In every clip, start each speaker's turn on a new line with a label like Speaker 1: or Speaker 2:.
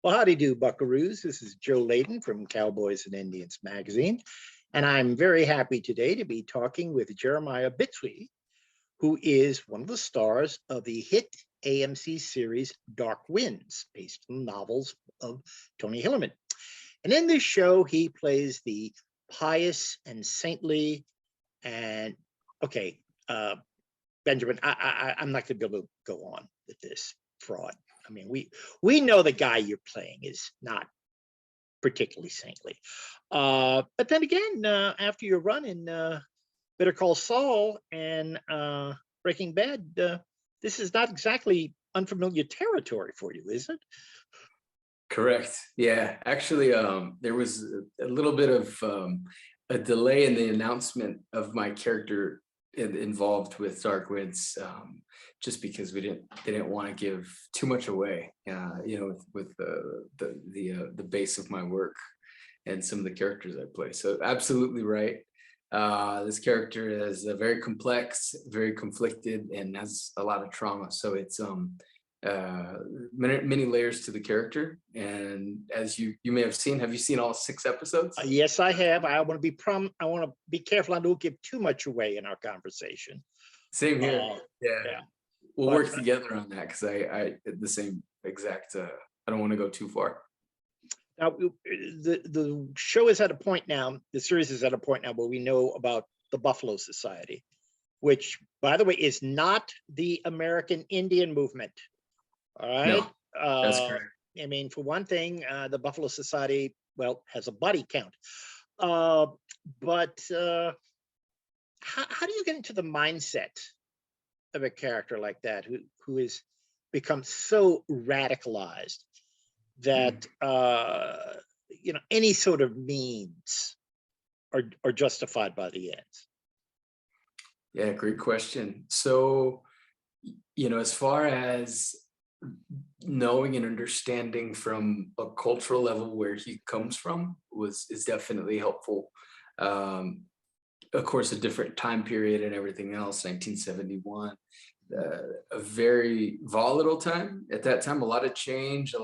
Speaker 1: Well, howdy do, buckaroos. This is Joe Layden from Cowboys and Indians magazine, and I'm very happy today to be talking with Jeremiah Bitsui, who is one of the stars of the hit AMC series Dark Winds, based on novels of Tony Hillerman. And in this show, he plays the pious and saintly and, okay, Benjamin, I'm not going to be able to go on with this fraud. I mean, we know the guy you're playing is not particularly saintly. But then again, after your run in Better Call Saul and Breaking Bad, this is not exactly unfamiliar territory for you, is it?
Speaker 2: Correct. Yeah, actually, there was a little bit of a delay in the announcement of my character involved with Dark Winds, just because they didn't want to give too much away, with the base of my work and some of the characters I play. So absolutely right. This character is very complex, very conflicted, and has a lot of trauma. So it's many layers to the character. And as you may have seen, have you seen all 6 episodes?
Speaker 1: Yes, I have. I want to be careful I don't give too much away in our conversation.
Speaker 2: Same here. Yeah. We'll work together on that, because I the same exact I don't want to go too far.
Speaker 1: Now, the show is at a point now, the series is at a point now where we know about the Buffalo Society, which, by the way, is not the American Indian movement. All right.
Speaker 2: No, that's correct.
Speaker 1: I mean, for one thing, the Buffalo Society, well, has a body count. But how do you get into the mindset of a character like that who has become so radicalized that any sort of means are justified by the ends?
Speaker 2: Yeah, great question. So, as far as knowing and understanding from a cultural level where he comes from is definitely helpful. Of course, a different time period and everything else, 1971, a very volatile time at that time, a lot of change,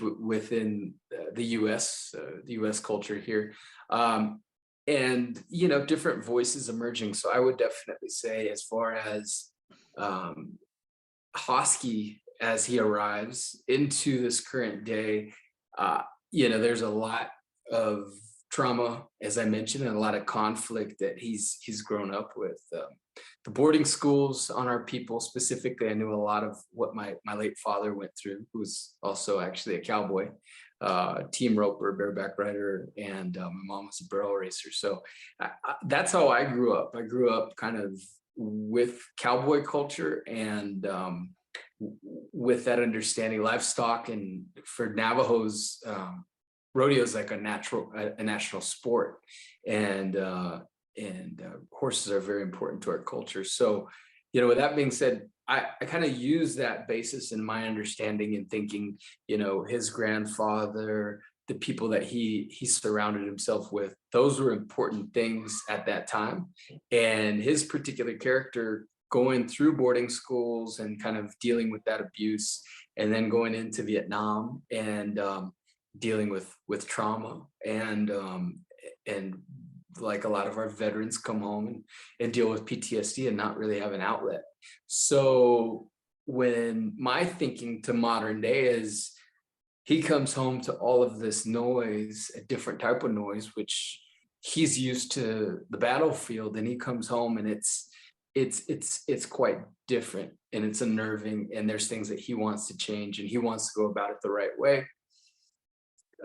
Speaker 2: within the US culture here. And different voices emerging. So I would definitely say, as far as Hosky, as he arrives into this current day, there's a lot of trauma, as I mentioned, and a lot of conflict that he's grown up with. The boarding schools on our people specifically, I knew a lot of what my late father went through, who was also actually a cowboy, team roper, bareback rider, and my mom was a barrel racer. So that's how I grew up. I grew up kind of with cowboy culture and with that understanding. Livestock, and for Navajos, rodeo is like a national sport, and horses are very important to our culture. So, with that being said, I kind of use that basis in my understanding and thinking, his grandfather, the people that he surrounded himself with, those were important things at that time. And his particular character going through boarding schools and kind of dealing with that abuse, and then going into Vietnam and dealing with trauma, and like a lot of our veterans come home and deal with PTSD and not really have an outlet. So when my thinking to modern day is, he comes home to all of this noise, a different type of noise, which he's used to the battlefield, and he comes home and it's quite different, and it's unnerving, and there's things that he wants to change, and he wants to go about it the right way.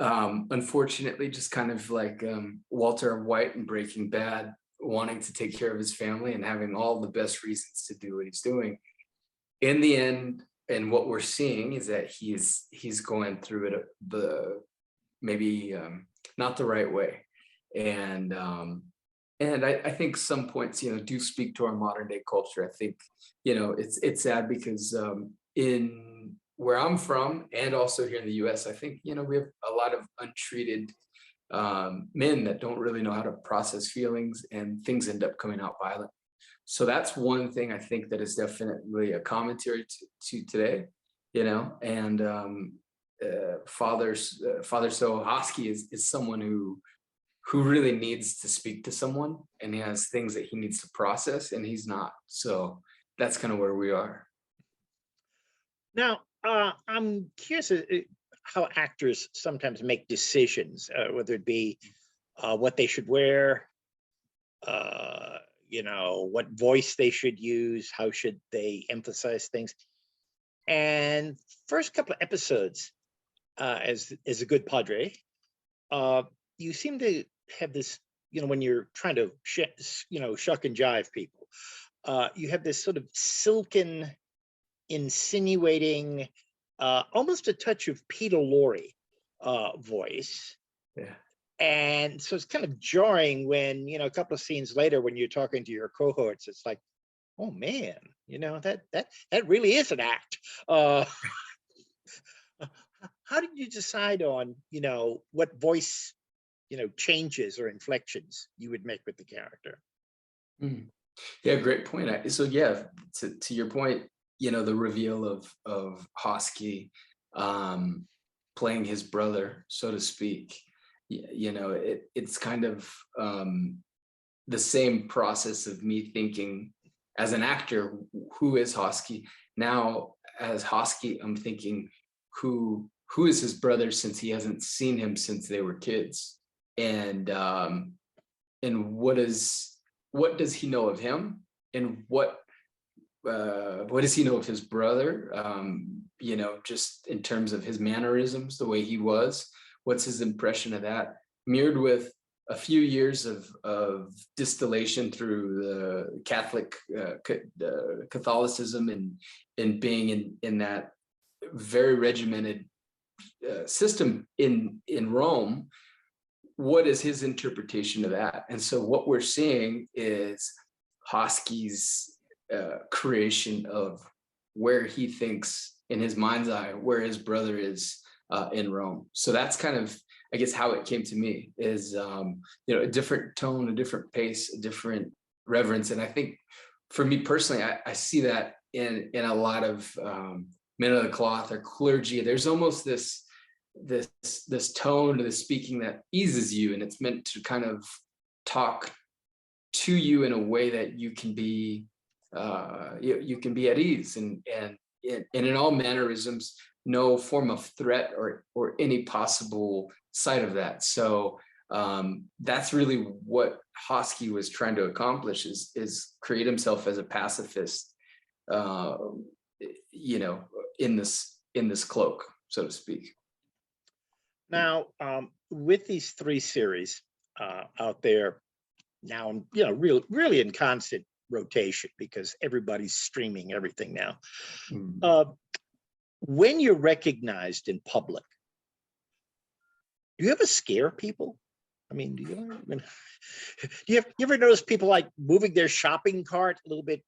Speaker 2: Unfortunately, just kind of like Walter White in Breaking Bad, wanting to take care of his family and having all the best reasons to do what he's doing. In the end, and what we're seeing is that he's going through it maybe not the right way, and I think some points do speak to our modern day culture. I think it's sad because in where I'm from, and also here in the US, I think we have a lot of untreated men that don't really know how to process feelings, and things end up coming out violent. So that's one thing I think that is definitely a commentary to today. and Father So Hosky is someone who really needs to speak to someone, and he has things that he needs to process, and he's not. So that's kind of where we are.
Speaker 1: Now, I'm curious how actors sometimes make decisions, whether it be what they should wear, what voice they should use, how should they emphasize things. And first couple of episodes, as a good padre, you seem to have this, when you're trying to shuck and jive people, you have this sort of silken, insinuating, almost a touch of Peter Lorre voice.
Speaker 2: Yeah.
Speaker 1: And so it's kind of jarring when, a couple of scenes later, when you're talking to your cohorts, it's like, oh man, that really is an act. How did you decide on, what voice, changes or inflections you would make with the character?
Speaker 2: Yeah, great point. So yeah, to your point, the reveal of Hosky playing his brother, so to speak, it's kind of the same process of me thinking as an actor, who is Hosky? Now as Hosky, I'm thinking, who is his brother, since he hasn't seen him since they were kids, and what does he know of him, and what does he know of his brother, just in terms of his mannerisms, the way he was, what's his impression of that, mirrored with a few years of distillation through the Catholic Catholicism, and being in that very regimented system in Rome. What is his interpretation of that? And so what we're seeing is Hosky's creation of where he thinks in his mind's eye where his brother is in Rome. So that's kind of, I guess, how it came to me, is a different tone, a different pace, a different reverence. And I think for me personally, I see that in a lot of men of the cloth or clergy. There's almost this tone to the speaking that eases you, and it's meant to kind of talk to you in a way that you can be you can be at ease, and in all mannerisms, no form of threat or any possible side of that. So that's really what Hosky was trying to accomplish, is create himself as a pacifist, in this cloak, so to speak.
Speaker 1: Now, with these 3 series out there now, really in constant rotation, because everybody's streaming everything now. When you're recognized in public, do you ever scare people? I mean, do you ever notice people like moving their shopping cart a little bit,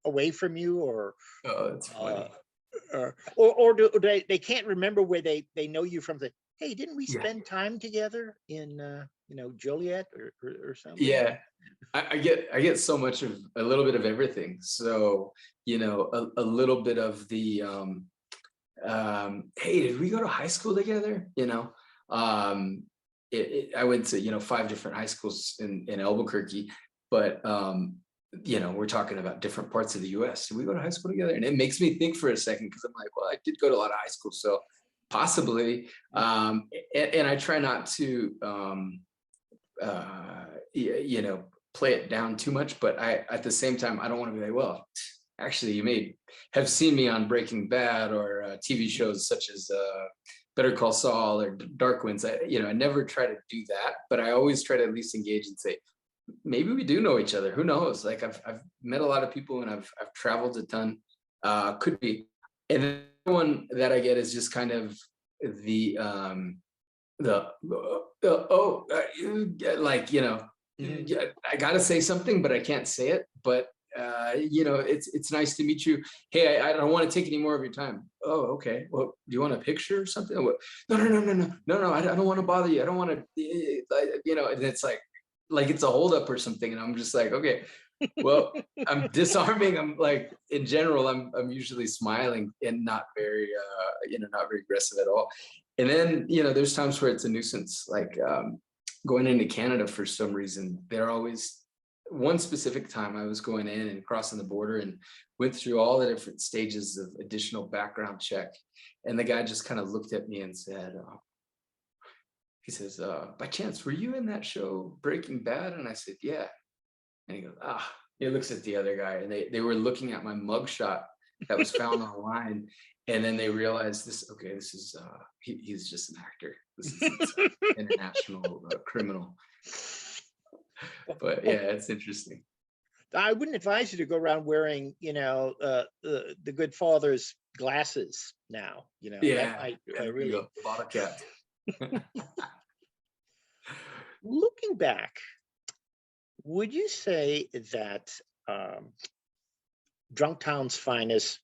Speaker 1: away from you, or
Speaker 2: Oh, that's funny.
Speaker 1: or do they can't remember where they know you from? Hey, didn't we spend time together in Joliet or something?
Speaker 2: Yeah, I get so much of a little bit of everything. So a little bit of the hey, did we go to high school together? I went to 5 different high schools in Albuquerque, but we're talking about different parts of the U.S. Did we go to high school together? And it makes me think for a second, because I'm like, well, I did go to a lot of high school, so possibly. And I try not to play it down too much, but at the same time, I don't want to be like, well, actually, you may have seen me on Breaking Bad or TV shows such as Better Call Saul or Dark Winds. I never try to do that, but I always try to at least engage and say, maybe we do know each other. Who knows? Like I've met a lot of people, and I've traveled a ton. Could be. And then the one that I get is just kind of the I gotta say something, but I can't say it. But it's nice to meet you. Hey, I don't want to take any more of your time. Oh, okay. Well, do you want a picture or something? No. I don't want to bother you. I don't want to, and it's like it's a holdup or something. And I'm just like, okay, Well, I'm disarming. I'm like, in general, I'm usually smiling and not very, not very aggressive at all. And then, there's times where it's a nuisance, like going into Canada for some reason. They're always one specific time I was going in and crossing the border and went through all the different stages of additional background check. And the guy just kind of looked at me and said, he says, by chance, were you in that show Breaking Bad? And I said, yeah. And he goes, he looks at the other guy, and they were looking at my mugshot that was found online. And then they realized this is, he's just an actor. This is an international criminal. But yeah, it's interesting.
Speaker 1: I wouldn't advise you to go around wearing, the good father's glasses now.
Speaker 2: Yeah,
Speaker 1: I really
Speaker 2: bottle cap.
Speaker 1: Looking back, would you say that Drunktown's Finest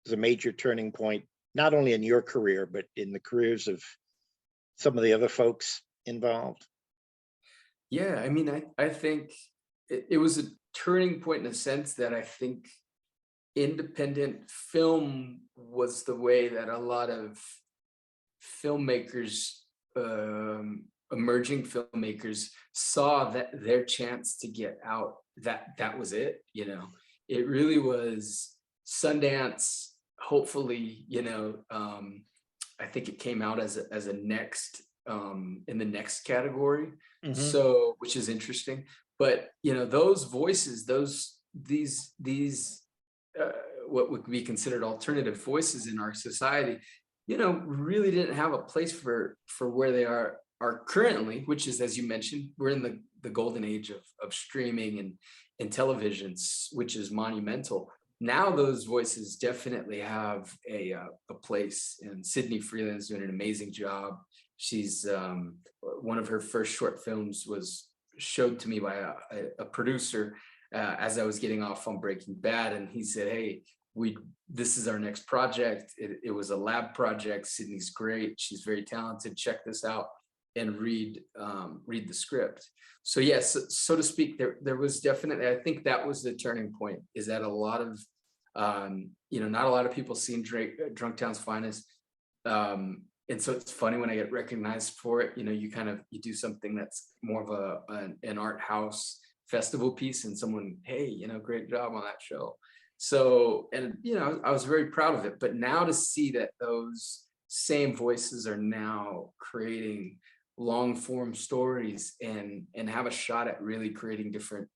Speaker 1: was a major turning point, not only in your career, but in the careers of some of the other folks involved?
Speaker 2: Yeah, I mean, I think it was a turning point in a sense that I think independent film was the way that a lot of filmmakers, emerging filmmakers, saw that their chance to get out, that was it. It really was Sundance. Hopefully, I think it came out as a next, in the next category. So, which is interesting. But those voices, these what would be considered alternative voices in our society, really didn't have a place for where they are currently, which is, as you mentioned, we're in the golden age of streaming and televisions, which is monumental. Now those voices definitely have a place, and Sydney Freeland's doing an amazing job. She's one of her first short films was showed to me by a producer as I was getting off on Breaking Bad, and he said, "Hey, this is our next project. It was a lab project. Sydney's great. She's very talented. Check this out and read the script." So yes, so to speak, there was definitely, I think that was the turning point, is that a lot of not a lot of people seen Drunktown's Finest. And so it's funny when I get recognized for it. You do something that's more of an art house festival piece, and someone, hey, great job on that show. So, and I was very proud of it. But now to see that those same voices are now creating long form stories and have a shot at really creating different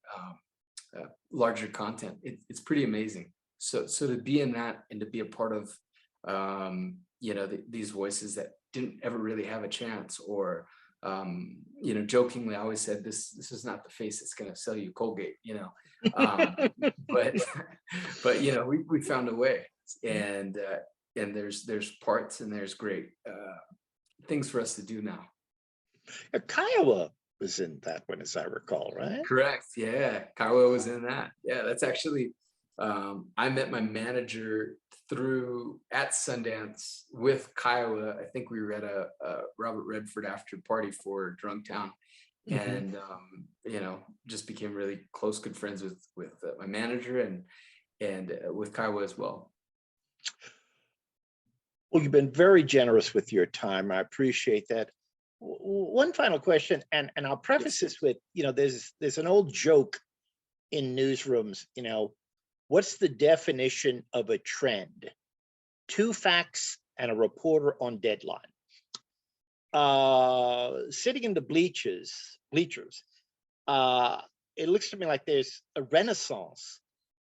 Speaker 2: larger content, it's pretty amazing. So to be in that and to be a part of these voices that didn't ever really have a chance, or jokingly, I always said this is not the face that's going to sell you Colgate, but we found a way, and there's parts and there's great things for us to do now.
Speaker 1: Kiowa was in that one, as I recall, right?
Speaker 2: Correct. Yeah, Kiowa was in that. Yeah, that's actually, I met my manager at Sundance with Kiowa. I think we were at a Robert Redford after party for Drunktown, and just became really close, good friends with my manager and with Kiowa as well.
Speaker 1: Well, you've been very generous with your time. I appreciate that. One final question, and I'll preface this with, there's an old joke in newsrooms, what's the definition of a trend? 2 facts and a reporter on deadline. Sitting in the bleachers, it looks to me like there's a renaissance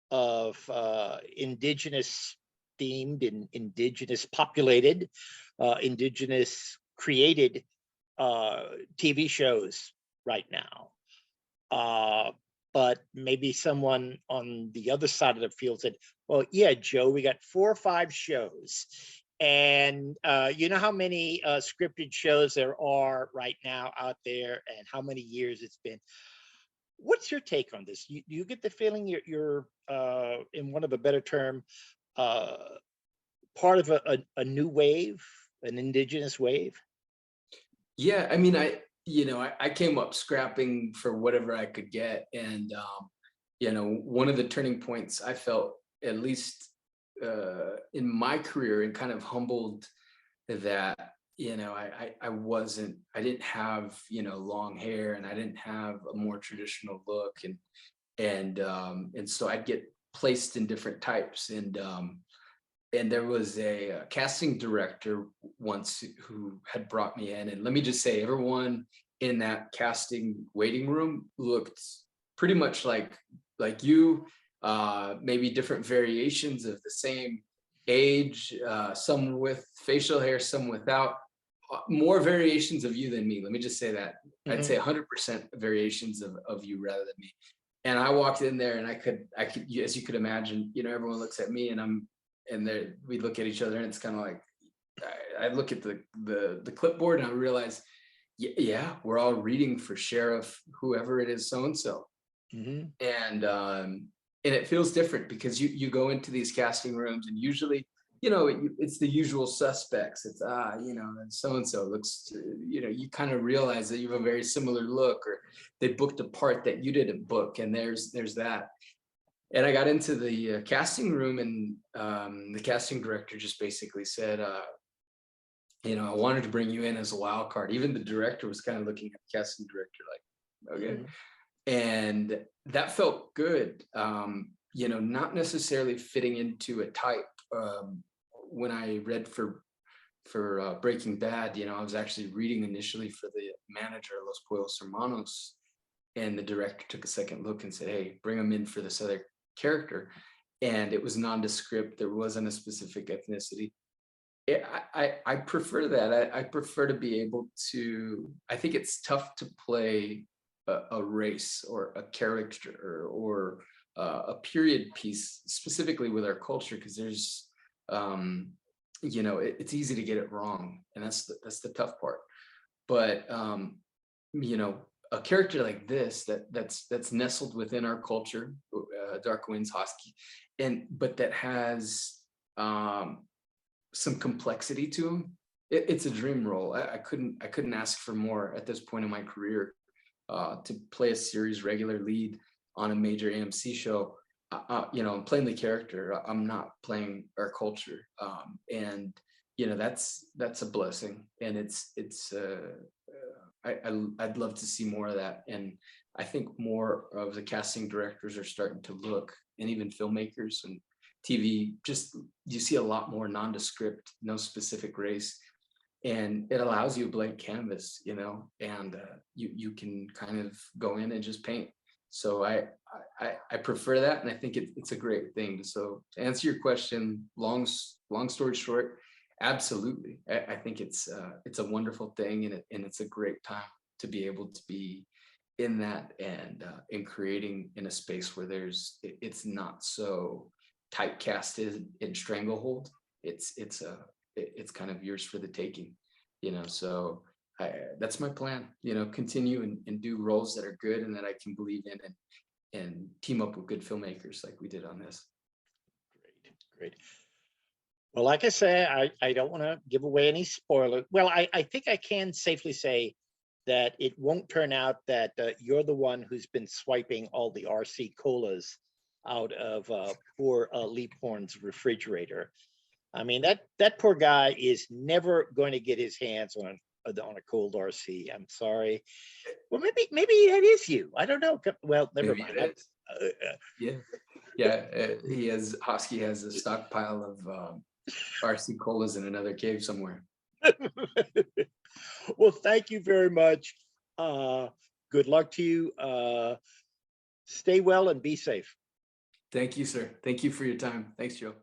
Speaker 1: of Indigenous themed and Indigenous populated, Indigenous created TV shows right now. But maybe someone on the other side of the field said, well, yeah, Joe, we got 4 or 5 shows. And you know how many scripted shows there are right now out there, and how many years it's been. What's your take on this? You get the feeling you're in one of a better term, part of a new wave, an Indigenous wave?
Speaker 2: Yeah, I mean, I came up scrapping for whatever I could get, and you know, one of the turning points I felt, at least in my career, and kind of humbled that, you know, I didn't have, you know, long hair, and I didn't have a more traditional look, and so I'd get placed in different types, and there was a casting director once who had brought me in, and let me just say, everyone in that casting waiting room looked pretty much like you, maybe different variations of the same age, some with facial hair, some without, more variations of you than me. Let me just say that. I'd
Speaker 1: Mhm.
Speaker 2: say 100% variations of you rather than me. And I walked in there, and I could, as you could imagine, you know, everyone looks at me, and we look at each other, and it's kind of like, I look at the clipboard, and I realize, yeah, we're all reading for sheriff, whoever it is, so and so,
Speaker 1: Mhm.
Speaker 2: and it feels different because you go into these casting rooms, and usually, you know, it's the usual suspects. It's, you know, so and so looks, you know, you kind of realize that you have a very similar look, or they booked a part that you didn't book, and there's that. And I got into the casting room, and the casting director just basically said, you know, I wanted to bring you in as a wild card. Even the director was kind of looking at the casting director like, okay.
Speaker 1: Mhm.
Speaker 2: And that felt good. You know, not necessarily fitting into a type. When I read for Breaking Bad, you know, I was actually reading initially for the manager, Los Pollos Hermanos, and the director took a second look and said, "Hey, bring him in for this other character." And it was nondescript. There wasn't a specific ethnicity. I prefer that. I prefer to be able to. I think it's tough to play a race or a character, or a period piece, specifically with our culture, because there's, um, you know, it's easy to get it wrong, and that's the tough part. But you know, a character like this, that's nestled within our culture, Dark Winds Hosky, and but that has, um, some complexity to him. It's a dream role. I couldn't ask for more at this point in my career, to play a series regular lead on a major AMC show. You know, I'm playing the character. I'm not playing our culture, and you know, that's a blessing, and I'd love to see more of that, and I think more of the casting directors are starting to look, and even filmmakers and TV. Just, you see a lot more nondescript, no specific race, and it allows you a blank canvas, you know, and you can kind of go in and just paint. So I prefer that, and I think it's a great thing. So to answer your question, long story short, absolutely, I think it's a wonderful thing, and it's a great time to be able to be in that, and in creating in a space where it's not so typecasted and stranglehold. It's kind of yours for the taking, you know. So that's my plan, you know, continue and do roles that are good and that I can believe in, and team up with good filmmakers like we did on this.
Speaker 1: Great, great. Well, like I say, I don't want to give away any spoiler. Well, I think I can safely say that it won't turn out that you're the one who's been swiping all the RC colas out of poor Lee Porn's refrigerator. I mean, that poor guy is never going to get his hands on a cold RC. I'm sorry. Well, maybe that is you. I don't know. Well, never
Speaker 2: Maybe
Speaker 1: mind.
Speaker 2: it is. Yeah, yeah. Hosky has a stockpile of RC colas in another cave somewhere.
Speaker 1: Well, thank you very much. Uh, Good luck to you. Stay well and be safe.
Speaker 2: Thank you, sir. Thank you for your time. Thanks, Joe.